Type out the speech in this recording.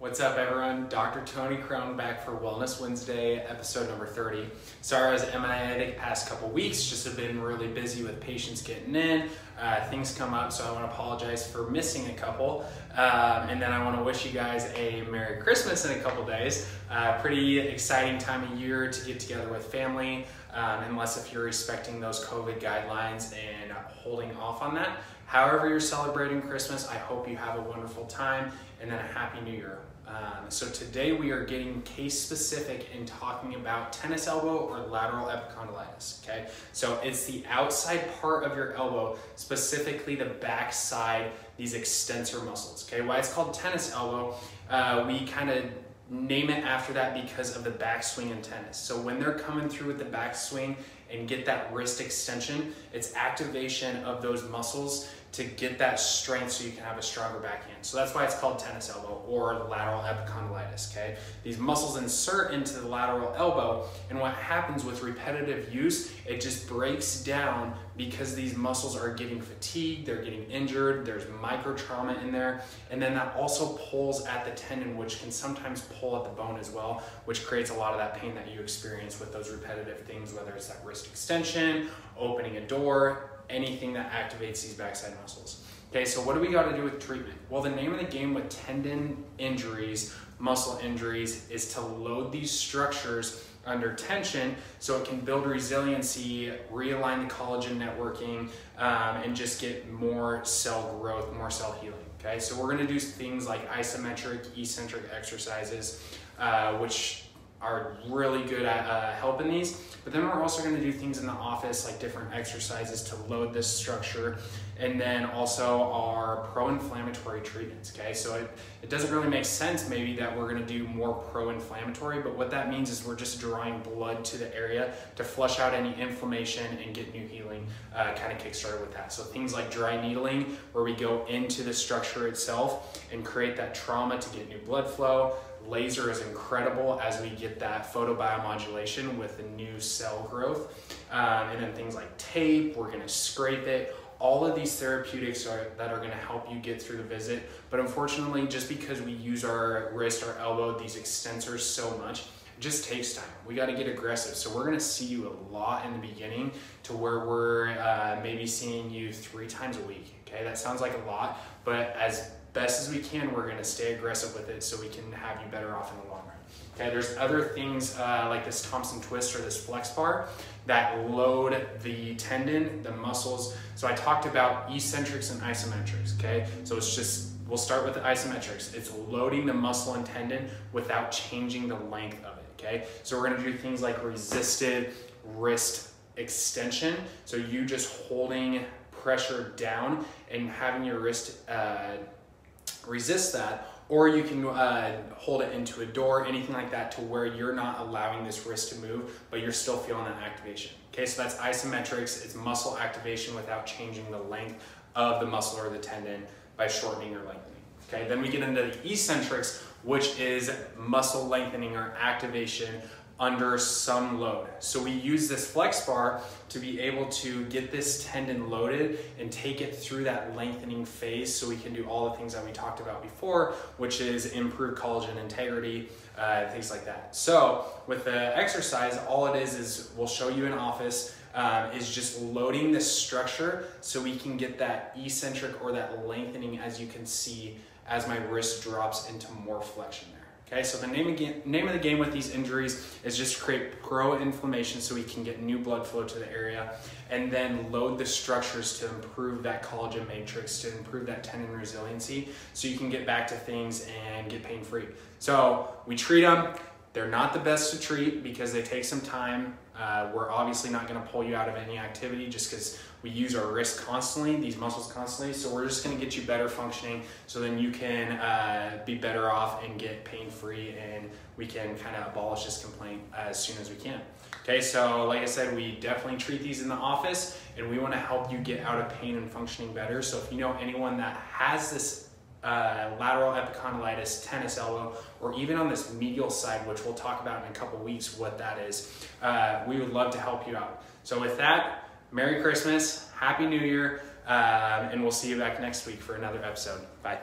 What's up, everyone? Dr. Tony Crone back for Wellness Wednesday, episode number 30. Sorry I was MIA the past couple weeks, just have been really busy with patients getting in. Things come up, so I want to apologize for missing a couple. And then I want to wish you guys a Merry Christmas in a couple days. Pretty exciting time of year to get together with family, unless if you're respecting those COVID guidelines and holding off on that. However you're celebrating Christmas, I hope you have a wonderful time and then a Happy New Year. So today we are getting case specific and talking about tennis elbow or lateral epicondylitis, okay? So it's the outside part of your elbow, specifically the back side, these extensor muscles, okay? Why it's called tennis elbow, we kind of name it after that because of the backswing in tennis. So when they're coming through with the backswing and get that wrist extension, it's activation of those muscles to get that strength so you can have a stronger backhand. So that's why it's called tennis elbow or lateral epicondylitis, okay? These muscles insert into the lateral elbow, and what happens with repetitive use, it just breaks down because these muscles are getting fatigued, they're getting injured, there's micro trauma in there, and then that also pulls at the tendon, which can sometimes pull at the bone as well, which creates a lot of that pain that you experience with those repetitive things, whether it's that wrist extension, opening a door, anything that activates these backside muscles. Okay, so what do we got to do with treatment? Well, the name of the game with tendon injuries, muscle injuries, is to load these structures under tension so it can build resiliency, realign the collagen networking, and just get more cell growth, more cell healing. Okay, so we're going to do things like isometric, eccentric exercises, which are really good at helping these. But then we're also going to do things in the office, like different exercises to load this structure, and then also our pro-inflammatory treatments, okay? So it doesn't really make sense maybe that we're going to do more pro-inflammatory, but what that means is we're just drawing blood to the area to flush out any inflammation and get new healing, kind of kickstarted with that. So things like dry needling, where we go into the structure itself and create that trauma to get new blood flow. Laser is incredible as we get that photobiomodulation with the new cell growth. And then things like tape, we're gonna scrape it. All of these therapeutics that are gonna help you get through the visit. But unfortunately, just because we use our wrist, our elbow, these extensors so much, it just takes time. We gotta get aggressive. So we're gonna see you a lot in the beginning to where we're maybe seeing you 3 times a week, okay? That sounds like a lot, but as best as we can, we're going to stay aggressive with it so we can have you better off in the long run. Okay, there's other things like this Thompson twist or this flex bar that load the tendon, the muscles. So I talked about eccentrics and isometrics, okay? So it's just, we'll start with the isometrics. It's loading the muscle and tendon without changing the length of it, okay? So we're going to do things like resisted wrist extension. So you just holding pressure down and having your wrist resist that, or you can hold it into a door, anything like that, to where you're not allowing this wrist to move, but you're still feeling that activation. Okay, so that's isometrics. It's muscle activation without changing the length of the muscle or the tendon by shortening or lengthening. Okay, then we get into the eccentrics, which is muscle lengthening or activation under some load. So we use this flex bar to be able to get this tendon loaded and take it through that lengthening phase so we can do all the things that we talked about before, which is improve collagen integrity, things like that. So with the exercise, all it is we'll show you in office, is just loading this structure so we can get that eccentric or that lengthening, as you can see, as my wrist drops into more flexion there. Okay, so the name of the game with these injuries is just to create pro-inflammation so we can get new blood flow to the area, and then load the structures to improve that collagen matrix, to improve that tendon resiliency, so you can get back to things and get pain-free. So we treat them. They're not the best to treat because they take some time. We're obviously not going to pull you out of any activity just because we use our wrist constantly, these muscles constantly. So we're just going to get you better functioning so then you can be better off and get pain-free, and we can kind of abolish this complaint as soon as we can. Okay, so like I said, we definitely treat these in the office, and we want to help you get out of pain and functioning better. So if you know anyone that has this lateral epicondylitis, tennis elbow, or even on this medial side, which we'll talk about in a couple weeks what that is, we would love to help you out. So with that, Merry Christmas, Happy New Year, and we'll see you back next week for another episode. Bye.